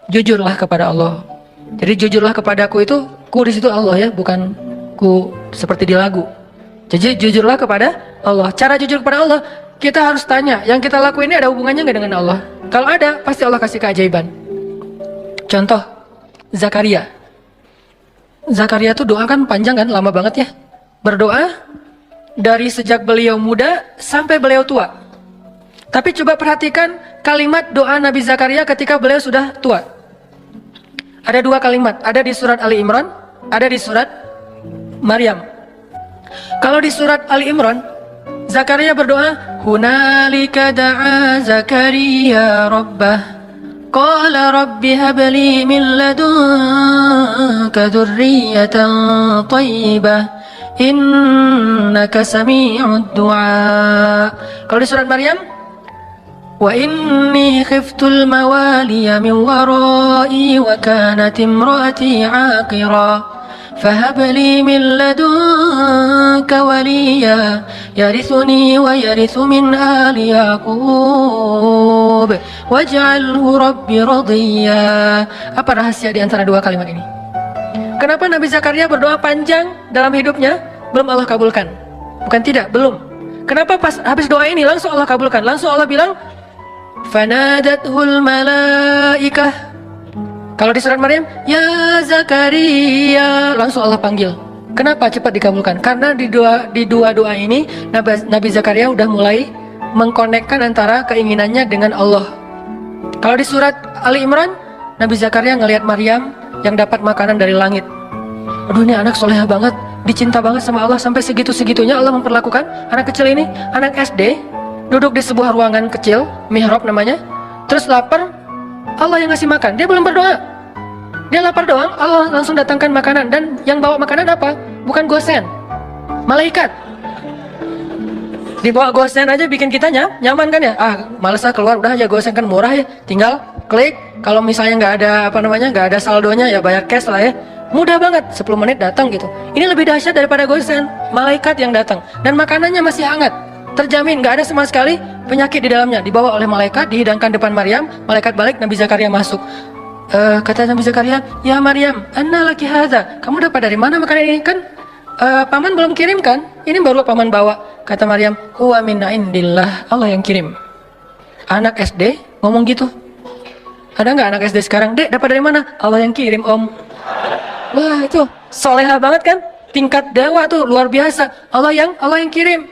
jujurlah kepada Allah. Jadi jujurlah kepadaku itu, ku di situ Allah ya, bukan ku seperti di lagu. Jadi jujurlah kepada Allah. Cara jujur kepada Allah, kita harus tanya, yang kita lakuin ini ada hubungannya nggak dengan Allah? Kalau ada, pasti Allah kasih keajaiban. Contoh, Zakaria. Zakaria tuh doa kan panjang kan, lama banget ya. Berdoa dari sejak beliau muda sampai beliau tua. Tapi coba perhatikan kalimat doa Nabi Zakaria ketika beliau sudah tua. Ada dua kalimat, ada di surat Ali Imran, ada di surat Maryam. Kalau di surat Ali Imran, Zakaria berdoa, "Hunalika da'a Zakaria rabbah, qala rabbi habli min ladunka dzurriyyatan thayyibah, innaka sami'ud du'a." Kalau di surat Maryam, "Wa inni khiftul mawaliya min wara'i wa kanat imraati 'aqira." فهب لي من لدنك وليا يرثني ويرث من آل يعقوب واجعله ربي رضيا. Apa rahasia di antara dua kalimat ini? Kenapa Nabi Zakaria berdoa panjang dalam hidupnya belum Allah kabulkan? Bukan tidak, belum. Kenapa pas habis doa ini langsung Allah kabulkan? Langsung Allah bilang, "Fanadathul malaikah." Kalau di surat Maryam, "Ya Zakaria," langsung Allah panggil. Kenapa cepat dikabulkan? Karena di dua doa ini Nabi Zakaria udah mulai mengkonekkan antara keinginannya dengan Allah. Kalau di surat Ali Imran, Nabi Zakaria ngelihat Maryam yang dapat makanan dari langit. Aduh, ini anak solehah banget, dicinta banget sama Allah, sampai segitu-segitunya Allah memperlakukan anak kecil ini. Anak SD duduk di sebuah ruangan kecil, mihrab namanya, terus lapar, Allah yang ngasih makan, dia belum berdoa. Dia lapar doang, Allah langsung datangkan makanan. Dan yang bawa makanan apa? Bukan gosen, malaikat. Dibawa gosen aja bikin kita nyaman kan ya? Males keluar, udah aja gosen kan murah ya. Tinggal klik, kalau misalnya nggak ada saldonya ya bayar cash lah ya. Mudah banget, 10 menit datang gitu. Ini lebih dahsyat daripada gosen, malaikat yang datang. Dan makanannya masih hangat, terjamin nggak ada sama sekali penyakit di dalamnya. Dibawa oleh malaikat, dihidangkan depan Maryam, malaikat balik, Nabi Zakaria masuk. Kata Nabi Zakaria, "Ya Maryam, anna laki hadza?" Kamu dapat dari mana makanan ini? Kan paman belum kirim kan? Ini baru paman bawa. Kata Maryam, "Huwa min indillah." Allah yang kirim. Anak SD ngomong gitu. Ada nggak anak SD sekarang? "Dek, dapat dari mana?" "Allah yang kirim, Om." Wah, itu soleha banget kan? Tingkat dakwah tuh luar biasa. Allah yang kirim.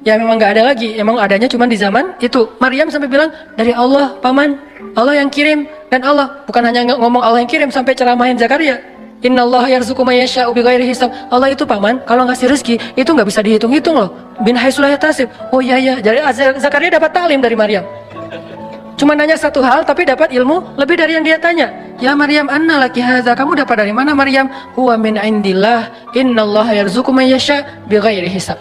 Ya memang nggak ada lagi. Emang adanya cuma di zaman itu. Maryam sampai bilang, "Dari Allah, paman. Allah yang kirim." Dan Allah bukan hanya ngomong Allah yang kirim, sampai ceramahin Zakaria. Innallaha yarzuqu may yasha'u bighairi hisab. Allah itu paman, kalau ngasih rezeki itu nggak bisa dihitung-hitung loh. Bin haitsu la yahtasib. Oh iya. Jadi Zakaria dapat taklim dari Maryam. Cuma nanya satu hal tapi dapat ilmu lebih dari yang dia tanya. "Ya Maryam, anna laki hadza?" Kamu dapat dari mana Maryam? "Huwa min indillah. Innallaha yarzuqu may yasha' bighairi hisab."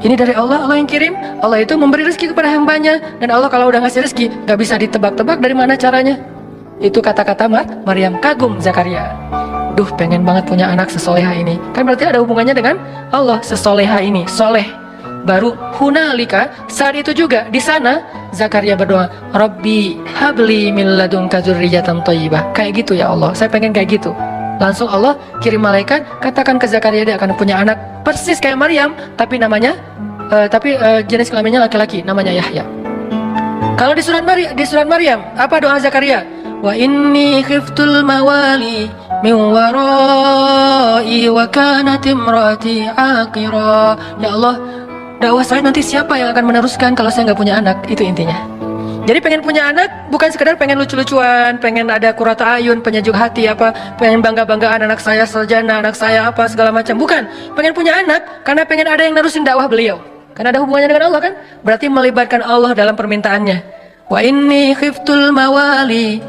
Ini dari Allah, Allah yang kirim. Allah itu memberi rezeki kepada hambanya. Dan Allah kalau udah ngasih rezeki nggak bisa ditebak-tebak dari mana caranya. Itu kata-kata Maryam. Kagum Zakaria. Duh, pengen banget punya anak sesoleha ini. Kan berarti ada hubungannya dengan Allah. Sesoleha ini, soleh. Baru hunalika, saat itu juga di sana Zakaria berdoa, "Rabbi habli min ladunka dzurriyyatan thayyibah." Kayak gitu ya Allah, saya pengen kayak gitu. Langsung Allah kirim malaikat, katakan ke Zakaria dia akan punya anak persis kayak Maryam, tapi namanya jenis kelaminnya laki-laki, namanya Yahya. Kalau di surat Maryam, apa doa Zakaria? "Wa inni khiftul mawali min wara'i wa kanat imraati 'aqira." Ya Allah, dakwah saya nanti siapa yang akan meneruskan kalau saya nggak punya anak? Itu intinya. Jadi pengen punya anak bukan sekedar pengen lucu-lucuan, pengen ada qurrata ayun, penyejuk hati pengen bangga-banggaan anak saya sarjana, anak saya apa segala macam. Bukan, pengen punya anak karena pengen ada yang nerusin dakwah beliau. Karena ada hubungannya dengan Allah kan? Berarti melibatkan Allah dalam permintaannya. "Wa inni khiftul mawali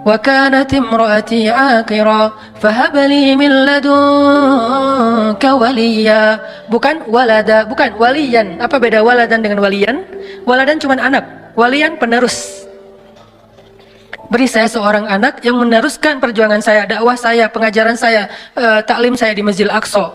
wa kanat imraati 'aqira fahab li min ladunka waliya." Bukan walada, bukan waliyan. Apa beda waladan dengan waliyan? Waladan cuma anak, waliyan penerus. Beri saya seorang anak yang meneruskan perjuangan saya, dakwah saya, pengajaran saya, taklim saya di Masjidil Aqsa.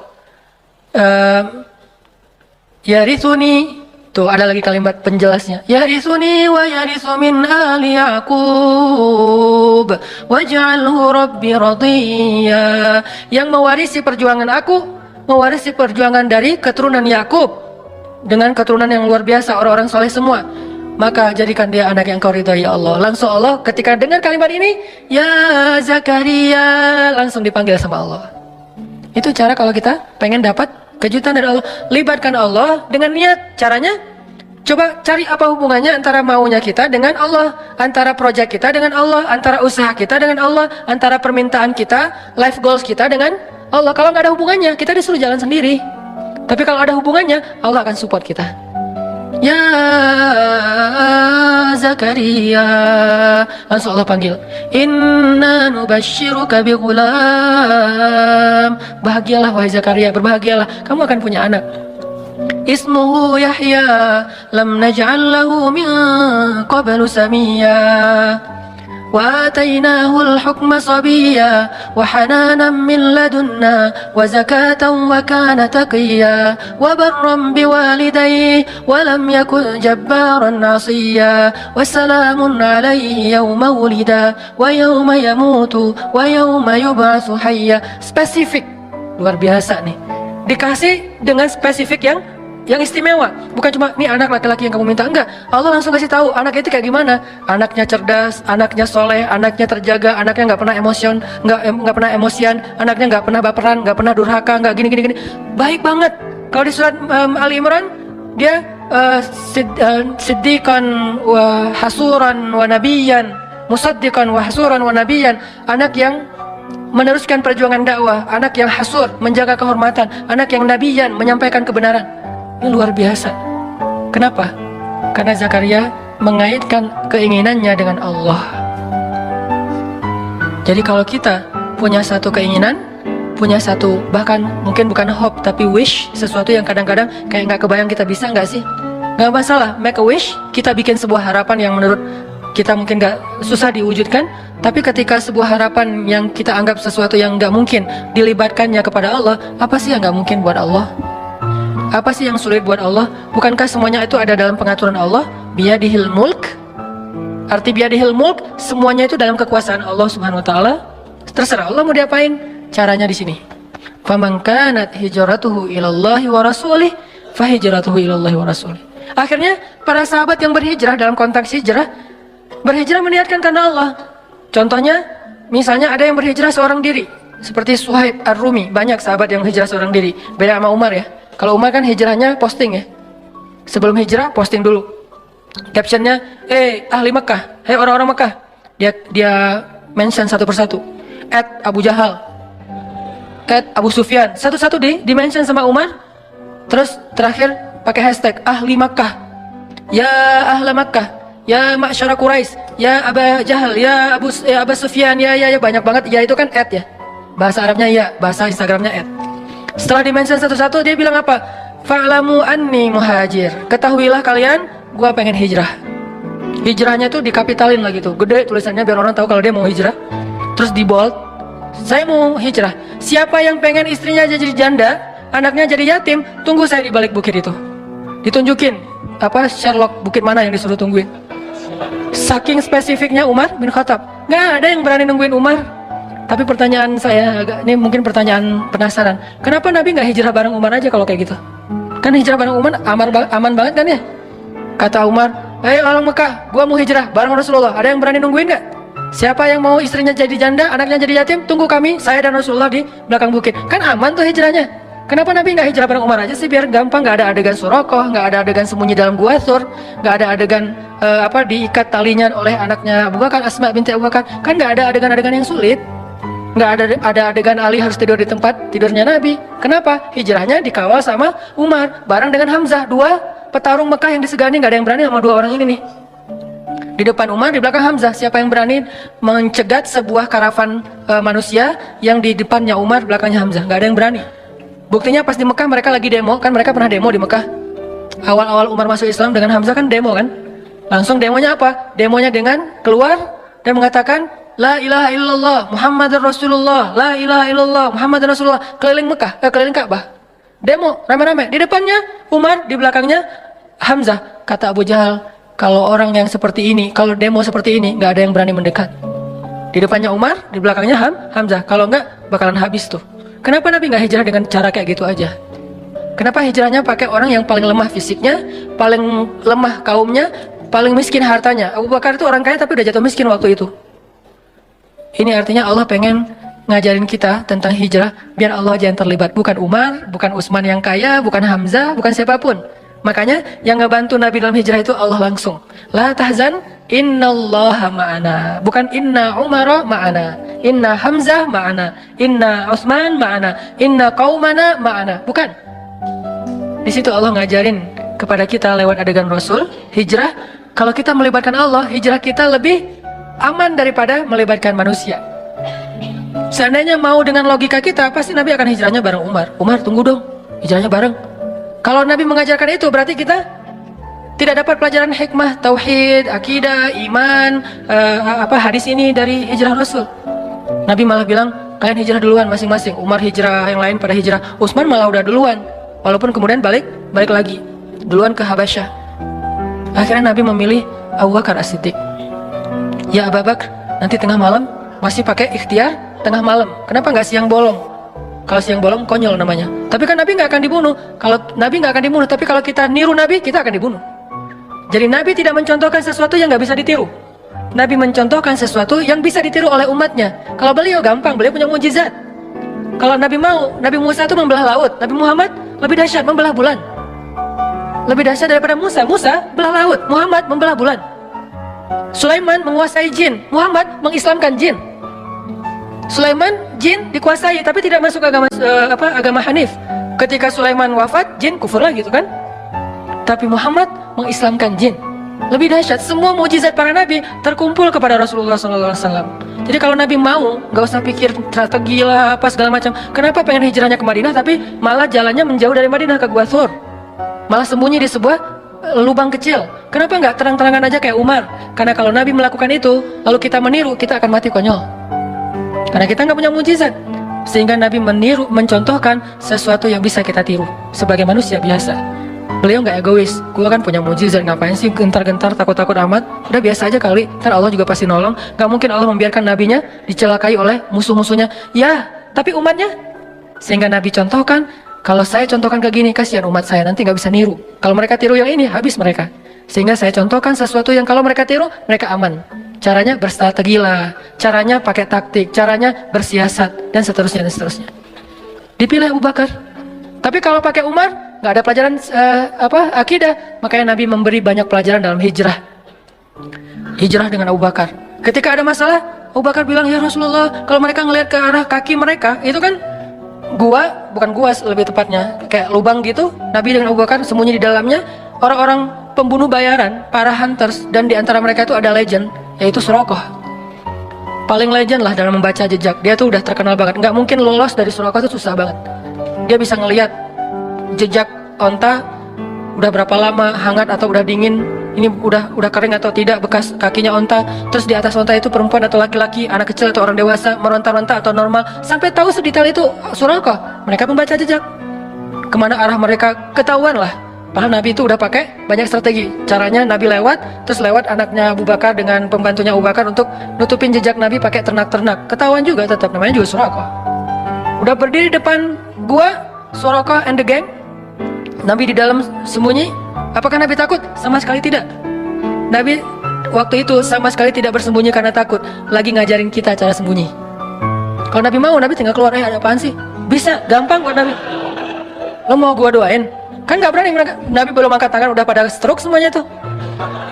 Yarithuni, tuh ada lagi kalimat penjelasnya. Yarithuni wa yarithu min ali Yaqub. Ya'qub waj'alhu rabbi radiyya. Yang mewarisi perjuangan aku, mewarisi perjuangan dari keturunan Yakub dengan keturunan yang luar biasa, orang-orang soleh semua, maka jadikan dia anak yang kau ridhai ya Allah. Langsung Allah ketika dengar kalimat ini, ya Zakaria, langsung dipanggil sama Allah. Itu cara kalau kita pengen dapat kejutan dari Allah. Libatkan Allah dengan niat. Caranya, coba cari apa hubungannya antara maunya kita dengan Allah, antara proyek kita dengan Allah, antara usaha kita dengan Allah, antara permintaan kita, life goals kita dengan Allah. Kalau nggak ada hubungannya, kita disuruh jalan sendiri. Tapi kalau ada hubungannya, Allah akan support kita. Ya Zakaria, langsung Allah panggil, inna nubashiruka bi ghulam. Bahagialah wahai Zakaria, berbahagialah, kamu akan punya anak. Ismuhu Yahya, lam naj'al lahu min qablu samiyya. وآتيناه الحكم صبيا وحنانا من لدنا وزكاة وكان تقيا وبرا بوالديه ولم يكن جبارا عصيا وسلام عليه يوم ولد ويوم يموت ويوم يبعث حيا. Spesifik, luar biasa nih, dikasih dengan spesifik yang istimewa. Bukan cuma nih anak laki-laki yang kamu minta, enggak. Allah langsung kasih tahu anaknya itu kayak gimana. Anaknya cerdas, anaknya soleh, anaknya terjaga, anaknya nggak pernah nggak pernah emosian, anaknya nggak pernah baperan, nggak pernah durhaka, nggak gini. Baik banget. Kalau di surat Ali Imran dia siddiqan wa hasuran wa nabiyan, musaddiqan wa hasuran wa nabiyan. Anak yang meneruskan perjuangan dakwah, anak yang hasur, menjaga kehormatan, anak yang nabiyan, menyampaikan kebenaran. Ini luar biasa. Kenapa? Karena Zakaria mengaitkan keinginannya dengan Allah. Jadi kalau kita punya satu keinginan, punya satu, bahkan mungkin bukan hope tapi wish, sesuatu yang kadang-kadang kayak nggak kebayang kita bisa, nggak sih? Nggak masalah, make a wish. Kita bikin sebuah harapan yang menurut kita mungkin nggak, susah diwujudkan. Tapi ketika sebuah harapan yang kita anggap sesuatu yang nggak mungkin, dilibatkannya kepada Allah, apa sih yang nggak mungkin buat Allah? Apa sih yang sulit buat Allah? Bukankah semuanya itu ada dalam pengaturan Allah? Biyadihil mulk. Arti biyadihil mulk, semuanya itu dalam kekuasaan Allah Subhanahu wa taala. Terserah Allah mau diapain. Caranya di sini. Faman kanat hijratuhu ilallahi wa rasulih, fahijratuhu ilallahi wa rasulih. Akhirnya para sahabat yang berhijrah dalam konteks hijrah, berhijrah meniatkan karena Allah. Contohnya, misalnya ada yang berhijrah seorang diri, seperti Suhaib Ar-Rumi. Banyak sahabat yang hijrah seorang diri. Beda sama Umar ya. Kalau Umar kan hijrahnya posting ya. Sebelum hijrah posting dulu. Captionnya, ahli Mekah, orang-orang Mekah. Dia mention satu persatu. Abu Jahal, Abu Sufyan, satu-satu di mention sama Umar. Terus terakhir pakai hashtag ahli Mekah. Ya ahla Mekah, ya ma'syara Quraisy, ya Aba Jahal, ya Abu Sufyan, ya banyak banget. Ya itu kan ya. Bahasa Arabnya ya, bahasa Instagramnya . Setelah dimention satu-satu, dia bilang apa? Fa'lamu anni muhajir. Ketahuilah kalian, gua pengen hijrah. Hijrahnya tuh dikapitalin lah gitu, gede tulisannya biar orang tahu kalau dia mau hijrah. Terus di bold, saya mau hijrah. Siapa yang pengen istrinya jadi janda, anaknya jadi yatim, tunggu saya di balik bukit itu. Ditunjukin Sherlock, bukit mana yang disuruh tungguin. Saking spesifiknya Umar bin Khattab, nggak ada yang berani nungguin Umar. Tapi pertanyaan saya, ini mungkin pertanyaan penasaran, kenapa Nabi nggak hijrah bareng Umar aja kalau kayak gitu? Kan hijrah bareng Umar aman banget kan ya? Kata Umar, orang Mekah, gua mau hijrah bareng Rasulullah, ada yang berani nungguin nggak? Siapa yang mau istrinya jadi janda, anaknya jadi yatim, tunggu kami, saya dan Rasulullah di belakang bukit. Kan aman tuh hijrahnya. Kenapa Nabi nggak hijrah bareng Umar aja sih, biar gampang, nggak ada adegan Surakoh, nggak ada adegan sembunyi dalam gua Thur, nggak ada adegan diikat talinya oleh anaknya Abu Bakar, Asma binti Abu Bakar. Kan nggak ada adegan-adegan yang sulit. Nggak ada adegan Ali harus tidur di tempat tidurnya Nabi. Kenapa? Hijrahnya dikawal sama Umar bareng dengan Hamzah, dua petarung Mekah yang disegani. Nggak ada yang berani sama dua orang ini nih. Di depan Umar, di belakang Hamzah. Siapa yang berani mencegat sebuah karavan manusia yang di depannya Umar, belakangnya Hamzah? Nggak ada yang berani. Buktinya pas di Mekah mereka lagi demo, kan mereka pernah demo di Mekah. Awal-awal Umar masuk Islam dengan Hamzah kan demo kan. Langsung demonya apa? Demonya dengan keluar dan mengatakan La ilaha illallah Muhammadur Rasulullah, La ilaha illallah Muhammadur Rasulullah, keliling Mekah, keliling Ka'bah. Demo rame-rame. Di depannya Umar, di belakangnya Hamzah. Kata Abu Jahal, kalau orang yang seperti ini, kalau demo seperti ini, nggak ada yang berani mendekat. Di depannya Umar, di belakangnya Hamzah. Kalau enggak bakalan habis tuh. Kenapa Nabi nggak hijrah dengan cara kayak gitu aja? Kenapa hijrahnya pakai orang yang paling lemah fisiknya, paling lemah kaumnya, paling miskin hartanya? Abu Bakar itu orang kaya tapi udah jatuh miskin waktu itu. Ini artinya Allah pengen ngajarin kita tentang hijrah biar Allah aja yang terlibat, bukan Umar, bukan Utsman yang kaya, bukan Hamzah, bukan siapapun. Makanya yang ngebantu Nabi dalam hijrah itu Allah langsung. La tahzan, innallaha ma'ana. Bukan inna Umar ma'ana, inna Hamzah ma'ana, inna Utsman ma'ana, inna qaumana ma'ana. Bukan. Di situ Allah ngajarin kepada kita lewat adegan Rasul, hijrah. Kalau kita melibatkan Allah, hijrah kita lebih aman daripada melibatkan manusia. Seandainya mau dengan logika kita, pasti Nabi akan hijrahnya bareng Umar. Umar, tunggu dong, hijrahnya bareng. Kalau Nabi mengajarkan itu, berarti kita tidak dapat pelajaran hikmah, tauhid, akidah, iman, hadis ini dari hijrah Rasul. Nabi malah bilang, kalian hijrah duluan masing-masing. Umar hijrah, yang lain pada hijrah. Utsman malah udah duluan, walaupun kemudian balik lagi, duluan ke Habasyah. Akhirnya Nabi memilih Abu Bakar As-Siddiq. Ya Abu Bakar, nanti tengah malam masih pakai ikhtiar tengah malam. Kenapa nggak siang bolong? Kalau siang bolong konyol namanya. Tapi kan Nabi nggak akan dibunuh. Kalau Nabi nggak akan dibunuh, tapi kalau kita niru Nabi, kita akan dibunuh. Jadi Nabi tidak mencontohkan sesuatu yang nggak bisa ditiru. Nabi mencontohkan sesuatu yang bisa ditiru oleh umatnya. Kalau beliau gampang, beliau punya mukjizat. Kalau Nabi mau, Nabi Musa itu membelah laut. Nabi Muhammad lebih dahsyat, membelah bulan. Lebih dahsyat daripada Musa. Musa belah laut, Muhammad membelah bulan. Sulaiman menguasai jin, Muhammad mengislamkan jin. Sulaiman jin dikuasai tapi tidak masuk agama Hanif. Ketika Sulaiman wafat, jin kufur lagi, gitu kan? Tapi Muhammad mengislamkan jin. Lebih dahsyat, semua mukjizat para nabi terkumpul kepada Rasulullah SAW. Jadi kalau Nabi mau, nggak usah pikir strategi lah apa segala macam. Kenapa pengen hijrahnya ke Madinah tapi malah jalannya menjauh dari Madinah ke Gua Thur? Malah sembunyi di sebuah lubang kecil. Kenapa nggak terang-terangan aja kayak Umar? Karena kalau Nabi melakukan itu, lalu kita meniru, kita akan mati konyol. Karena kita nggak punya mujizat, sehingga Nabi meniru, mencontohkan sesuatu yang bisa kita tiru sebagai manusia biasa. Beliau nggak egois. Gue kan punya mujizat, ngapain sih gentar-gentar, takut-takut amat? Udah biasa aja kali. Ntar Allah juga pasti nolong. Nggak mungkin Allah membiarkan nabinya dicelakai oleh musuh-musuhnya. Ya, tapi umatnya. Sehingga Nabi contohkan, kalau saya contohkan ke gini, kasihan umat saya nanti nggak bisa niru. Kalau mereka tiru yang ini, habis mereka. Sehingga saya contohkan sesuatu yang kalau mereka tiru, mereka aman. Caranya berstrategi lah, caranya pakai taktik, caranya bersiasat, dan seterusnya dan seterusnya. Dipilih Abu Bakar. Tapi kalau pakai Umar, nggak ada pelajaran akidah. Makanya Nabi memberi banyak pelajaran dalam hijrah. Hijrah dengan Abu Bakar. Ketika ada masalah, Abu Bakar bilang, ya Rasulullah, kalau mereka ngelihat ke arah kaki mereka, itu kan gua, bukan gua lebih tepatnya, kayak lubang gitu. Nabi dengan Abu Bakar sembunyi di dalamnya. Orang-orang pembunuh bayaran, para hunters, dan di antara mereka itu ada legend, yaitu Surakoh. Paling legend lah dalam membaca jejak. Dia tuh udah terkenal banget. Nggak mungkin lolos dari Surakoh, itu susah banget. Dia bisa ngelihat jejak onta udah berapa lama hangat atau udah dingin, ini udah kering atau tidak bekas kakinya onta. Terus di atas onta itu perempuan atau laki-laki, anak kecil atau orang dewasa, meronta-ronta atau normal, sampai tahu sedetail itu Surakoh. Mereka membaca jejak. Kemana arah mereka ketahuan lah. Padahal Nabi itu udah pakai banyak strategi. Caranya Nabi terus lewat anaknya Abu Bakar dengan pembantunya Abu Bakar untuk nutupin jejak Nabi pakai ternak-ternak. Ketahuan juga tetap, namanya juga Surakoh. Udah berdiri depan gua, Surakoh and the gang. Nabi di dalam sembunyi. Apakah Nabi takut? Sama sekali tidak. Nabi waktu itu sama sekali tidak bersembunyi karena takut. Lagi ngajarin kita cara sembunyi. Kalau Nabi mau, Nabi tinggal keluar. Ada apaan sih? Bisa, gampang buat Nabi. Lo mau gua doain? Kan gak berani mereka. Nabi belum angkat tangan udah pada stroke semuanya tuh.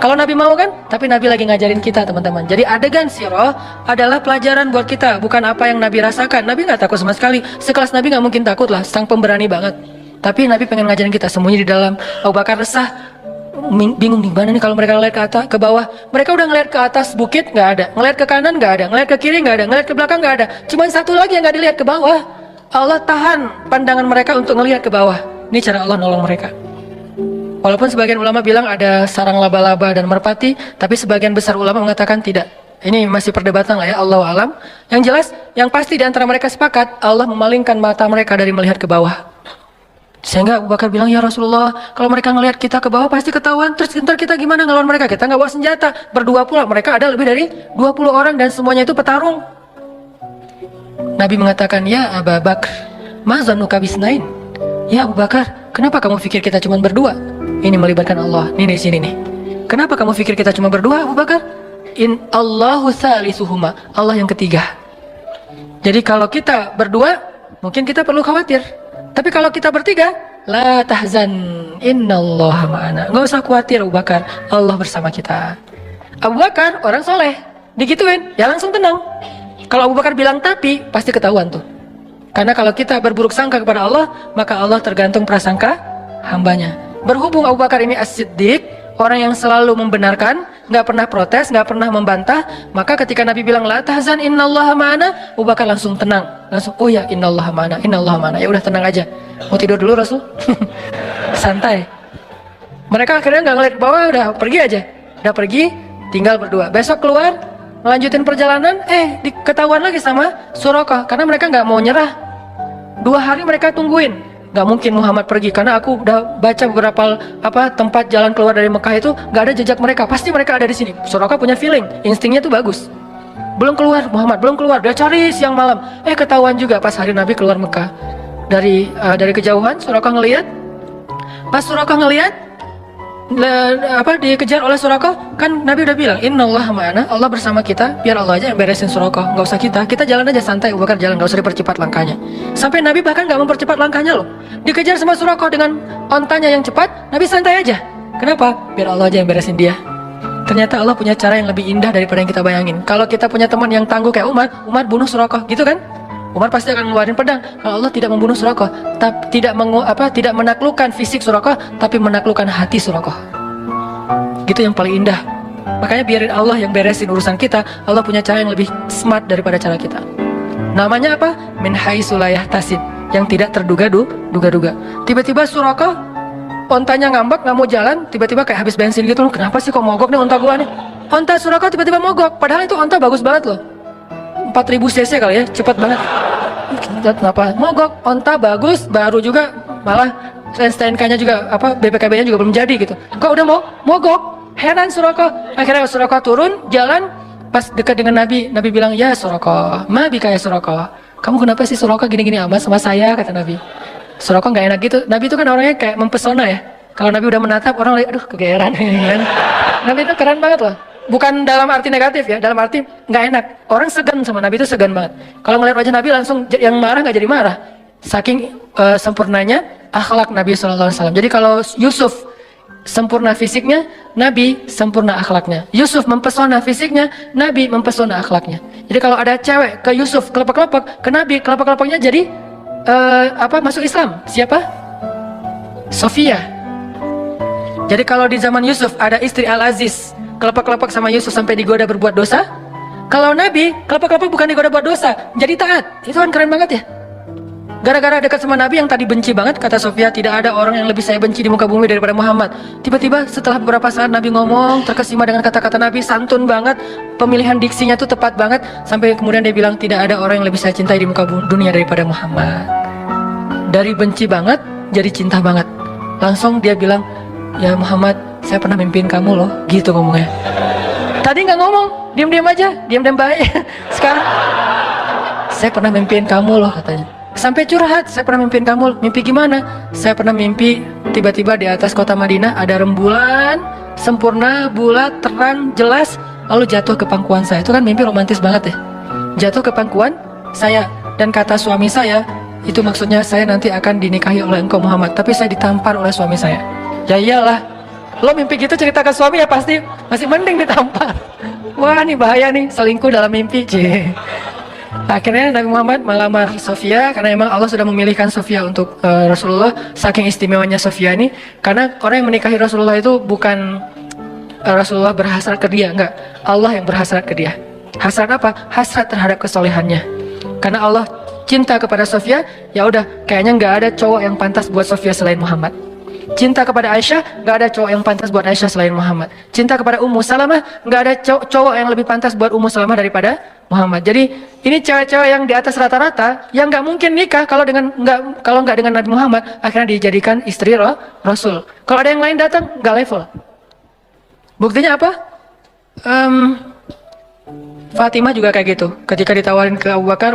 Kalau Nabi mau kan, tapi Nabi lagi ngajarin kita teman-teman. Jadi adegan sirah adalah pelajaran buat kita, bukan apa yang Nabi rasakan. Nabi gak takut sama sekali. Sekelas Nabi gak mungkin takut lah, sang pemberani banget. Tapi Nabi pengen ngajarin kita sembunyi di dalam. Abu Bakar resah, bingung di mana nih kalau mereka ngeliat ke atas, ke bawah. Mereka udah ngeliat ke atas bukit nggak ada, ngeliat ke kanan nggak ada, ngeliat ke kiri nggak ada, ngeliat ke belakang nggak ada. Cuman satu lagi yang nggak dilihat, ke bawah. Allah tahan pandangan mereka untuk ngelihat ke bawah. Ini cara Allah nolong mereka. Walaupun sebagian ulama bilang ada sarang laba-laba dan merpati, tapi sebagian besar ulama mengatakan tidak. Ini masih perdebatan lah ya, Allahu alam. Yang jelas, yang pasti di antara mereka sepakat, Allah memalingkan mata mereka dari melihat ke bawah. Sehingga Abu Bakar bilang, ya Rasulullah, kalau mereka ngelihat kita ke bawah pasti ketahuan. Terus ntar kita gimana ngelawan mereka? Kita nggak bawa senjata. Berdua pula, mereka ada lebih dari 20 orang dan semuanya itu petarung. Nabi mengatakan, ya Abu Bakar, ma zannuka bisnain? Ya Abu Bakar, kenapa kamu pikir kita cuma berdua? Ini melibatkan Allah. Ini di sini nih. Kenapa kamu pikir kita cuma berdua, Abu Bakar? In Allahu salisuhuma. Allah yang ketiga. Jadi kalau kita berdua, mungkin kita perlu khawatir. Tapi kalau kita bertiga, la tahzan, innallaha ma'ana. Nggak usah khawatir Abu Bakar, Allah bersama kita. Abu Bakar orang soleh, digituin, ya langsung tenang. Kalau Abu Bakar bilang tapi, pasti ketahuan tuh. Karena kalau kita berburuk sangka kepada Allah, maka Allah tergantung prasangka hambanya. Berhubung Abu Bakar ini as-siddiq, orang yang selalu membenarkan, nggak pernah protes, nggak pernah membantah, maka ketika Nabi bilang la tahzan innallaha ma'ana, Abu Bakar langsung tenang, langsung oh ya innallaha ma'ana, ya udah tenang aja. Mau tidur dulu Rasul? Santai. Mereka akhirnya nggak ngeliat ke bawah, udah pergi aja, udah pergi, tinggal berdua. Besok keluar, melanjutin perjalanan, ketahuan lagi sama Suraqah, karena mereka nggak mau nyerah. 2 hari mereka tungguin. Gak mungkin Muhammad pergi, karena aku udah baca beberapa tempat jalan keluar dari Mekah itu gak ada jejak mereka, pasti mereka ada di sini. Suraqah punya feeling, instingnya tuh bagus. Belum keluar Muhammad, belum keluar, dia cari siang malam, ketahuan juga pas hari Nabi keluar Mekah. Dari kejauhan Suraqah ngelihat, pas Suraqah ngelihat dikejar oleh Suraqah, kan Nabi udah bilang innallaha ma'ana, Allah bersama kita, biar Allah aja yang beresin Suraqah, nggak usah kita jalan aja santai. Abu Bakar jalan, nggak usah dipercepat langkahnya. Sampai Nabi bahkan nggak mempercepat langkahnya loh. Dikejar sama Suraqah dengan ontanya yang cepat, Nabi santai aja. Kenapa? Biar Allah aja yang beresin dia. Ternyata Allah punya cara yang lebih indah daripada yang kita bayangin. Kalau kita punya teman yang tangguh kayak Umar bunuh Suraqah, gitu kan? Umar pasti akan ngeluarin pedang. Kalau Allah tidak membunuh Suraqah, tidak menaklukkan fisik Suraqah, tapi menaklukkan hati Suraqah. Gitu yang paling indah. Makanya biarin Allah yang beresin urusan kita. Allah punya cara yang lebih smart daripada cara kita. Namanya apa? Min haitsu la yahtasib, yang tidak terduga-duga. Tiba-tiba Suraqah ontanya ngambek, nggak mau jalan, tiba-tiba kayak habis bensin gitu loh. Kenapa sih kok mogok nih onta gua nih? Onta Suraqah tiba-tiba mogok, padahal itu onta bagus banget loh. 4000 cc kali ya, cepat banget. Kenapa? Mogok, onta bagus, baru juga, malah STNK-nya juga, BPKB-nya juga belum jadi gitu. Kok udah mau mogok? Heran Suraqah. Akhirnya Suraqah turun, jalan, pas dekat dengan Nabi, Nabi bilang, ya Suraqah, ma bika ya Suraqah. Kamu kenapa sih Suraqah gini-gini amat sama saya, kata Nabi. Suraqah nggak enak gitu. Nabi itu kan orangnya kayak mempesona ya. Kalau Nabi udah menatap, orang lihat, aduh kegeeran. Nabi itu keren banget loh. Bukan dalam arti negatif ya, dalam arti nggak enak. Orang segan sama Nabi itu segan banget. Kalau ngeliat wajah Nabi langsung yang marah nggak jadi marah. Saking sempurnanya akhlak Nabi SAW. Jadi kalau Yusuf sempurna fisiknya, Nabi sempurna akhlaknya. Yusuf mempesona fisiknya, Nabi mempesona akhlaknya. Jadi kalau ada cewek ke Yusuf kelepek-kelepek, ke Nabi kelepek-kelepeknya jadi masuk Islam. Siapa? Sofia. Jadi kalau di zaman Yusuf ada istri Al-Aziz, kelepek-kelepek sama Yusuf sampai digoda berbuat dosa. Kalau Nabi, kelepek-kelepek bukan digoda buat dosa, jadi taat. Itu kan keren banget ya. Gara-gara dekat sama Nabi yang tadi benci banget, kata Sofia, tidak ada orang yang lebih saya benci di muka bumi daripada Muhammad. Tiba-tiba setelah beberapa saat Nabi ngomong, terkesima dengan kata-kata Nabi, santun banget, pemilihan diksinya tuh tepat banget, sampai kemudian dia bilang, tidak ada orang yang lebih saya cintai di muka dunia daripada Muhammad. Dari benci banget, jadi cinta banget. Langsung dia bilang, ya Muhammad, saya pernah mimpiin kamu loh, gitu ngomongnya. Tadi nggak ngomong, diam-diam aja, diam-diam baik. Sekarang, saya pernah mimpiin kamu loh, katanya. Sampai curhat, saya pernah mimpiin kamu. Mimpi gimana? Saya pernah mimpi tiba-tiba di atas kota Madinah ada rembulan sempurna, bulat, terang, jelas, lalu jatuh ke pangkuan saya. Itu kan mimpi romantis banget ya. Jatuh ke pangkuan saya, dan kata suami saya, itu maksudnya saya nanti akan dinikahi oleh engkau Muhammad, tapi saya ditampar oleh suami saya. Ya iyalah, lo mimpi gitu cerita ke suami ya pasti masih mending ditampar. Wah nih bahaya nih, selingkuh dalam mimpi. Akhirnya Nabi Muhammad melamar Sofia, karena memang Allah sudah memilihkan Sofia untuk Rasulullah. Saking istimewanya Sofia ini, karena orang yang menikahi Rasulullah itu bukan Rasulullah berhasrat ke dia, enggak, Allah yang berhasrat ke dia. Hasrat apa? Hasrat terhadap kesolehannya. Karena Allah cinta kepada Sofia, ya udah, kayaknya nggak ada cowok yang pantas buat Sofia selain Muhammad. Cinta kepada Aisyah, nggak ada cowok yang pantas buat Aisyah selain Muhammad. Cinta kepada Ummu Salamah, nggak ada cowok yang lebih pantas buat Ummu Salamah daripada Muhammad. Jadi ini cewek-cewek yang di atas rata-rata yang nggak mungkin nikah kalau nggak dengan Nabi Muhammad, akhirnya dijadikan istri Rasul. Kalau ada yang lain datang nggak level. Buktinya apa? Fatimah juga kayak gitu. Ketika ditawarin ke Abu Bakar,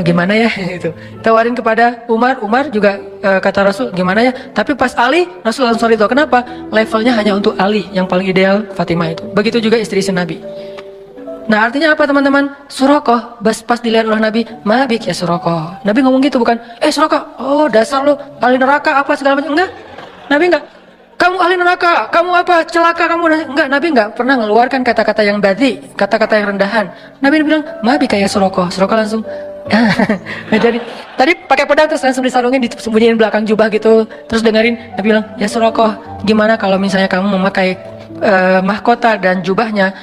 gimana ya itu. Tawarin kepada Umar juga kata Rasul gimana ya. Tapi pas Ali, Rasul langsung ridho. Kenapa? Levelnya hanya untuk Ali yang paling ideal, Fatimah itu. Begitu juga istri Nabi. Nah artinya apa teman-teman? Surakoh pas dilihat oleh Nabi, mabik ya Surakoh. Nabi ngomong gitu bukan? Surakoh, oh dasar lu ahli neraka apa segala macam. Enggak. Nabi enggak. Kamu ahli neraka, kamu apa celaka kamu. Enggak, Nabi enggak pernah mengeluarkan kata-kata yang badi, kata-kata yang rendahan. Nabi bilang, mabik ya Surakoh. Surakoh langsung jadi tadi pakai pedang terus langsung disarungin, disembunyiin belakang jubah gitu. Terus dengerin Nabi bilang, ya Surakoh, gimana kalau misalnya kamu memakai mahkota dan jubahnya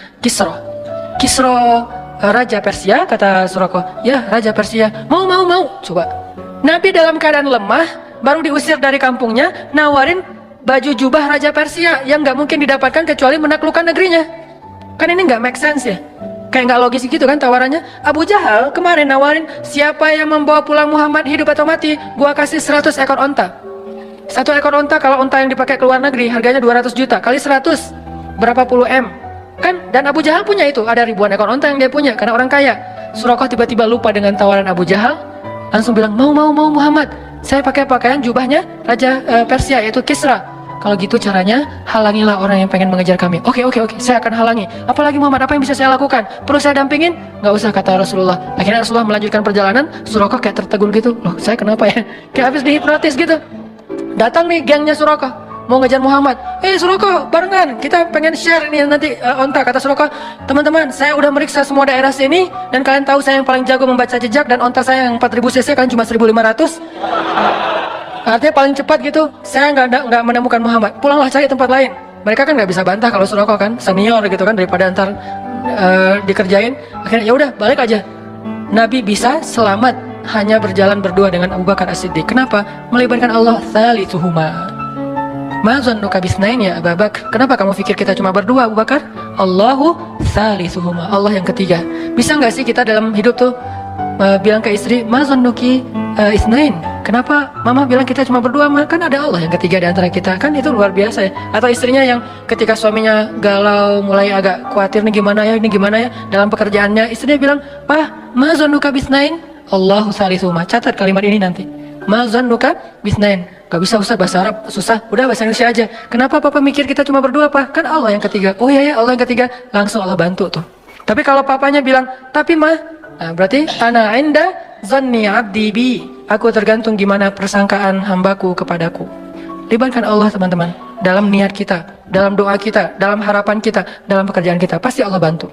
Kisro Raja Persia, kata Surakoh. Ya Raja Persia. Mau. Coba. Nabi dalam keadaan lemah, baru diusir dari kampungnya, nawarin baju jubah Raja Persia yang nggak mungkin didapatkan kecuali menaklukkan negerinya. Kan ini nggak make sense ya? Kayak nggak logis gitu kan tawarannya. Abu Jahal kemarin nawarin, siapa yang membawa pulang Muhammad hidup atau mati, gua kasih 100 ekor onta. 1 ekor onta, kalau onta yang dipakai ke luar negeri harganya 200 juta, kali 100 berapa puluh M kan. Dan Abu Jahal punya itu, ada ribuan ekor onta yang dia punya karena orang kaya. Surakoh tiba-tiba lupa dengan tawaran Abu Jahal, langsung bilang, mau Muhammad, saya pakai pakaian jubahnya Raja Persia yaitu Kisra. Kalau gitu caranya, halangilah orang yang pengen mengejar kami. Oke, saya akan halangi. Apalagi Muhammad, apa yang bisa saya lakukan? Perlu saya dampingin? Nggak usah, kata Rasulullah. Akhirnya Rasulullah melanjutkan perjalanan. Surakoh kayak tertegun gitu. Loh, saya kenapa ya? Kayak habis dihipnotis gitu. Datang nih gengnya Surakoh, mau ngejar Muhammad. Surakoh, barengan, kita pengen share nih nanti onta. Kata Surakoh, teman-teman, saya udah meriksa semua daerah sini, dan kalian tahu saya yang paling jago membaca jejak, dan onta saya yang 4000 cc, kan cuma 1500. Artinya paling cepat gitu. Saya nggak menemukan Muhammad. Pulanglah cari tempat lain. Mereka kan nggak bisa bantah kalau Surakoh kan senior gitu kan, daripada ntar dikerjain. Akhirnya ya udah balik aja. Nabi bisa selamat hanya berjalan berdua dengan Abu Bakar As-Siddiq. Kenapa? Melibatkan Allah thalithuhuma. Ma zannuka bisnain ya Abu Bakar. Kenapa kamu pikir kita cuma berdua Abu Bakar? Allahu thalithuhuma. Allah yang ketiga. Bisa nggak sih kita dalam hidup tuh bilang ke istri, ma zannuki isnain. Kenapa mama bilang kita cuma berdua? Kan ada Allah yang ketiga di antara kita. Kan itu luar biasa ya. Atau istrinya yang ketika suaminya galau, mulai agak khawatir nih gimana ya dalam pekerjaannya, istrinya bilang, "Pah, ma zannuka bisnain?" Allahu salisuhuma. Catat kalimat ini nanti. Ma zannuka bisnain. Gak bisa Ustaz, bahasa Arab susah. Udah bahasa Indonesia aja. Kenapa papa mikir kita cuma berdua, Pak? Kan Allah yang ketiga. Oh iya Allah yang ketiga. Langsung Allah bantu tuh. Tapi kalau papanya bilang, "Tapi mah," nah, berarti ana inda zanni abdi bi. Aku tergantung gimana persangkaan hambaku kepadaku. Libatkan Allah teman-teman dalam niat kita, dalam doa kita, dalam harapan kita, dalam pekerjaan kita. Pasti Allah bantu.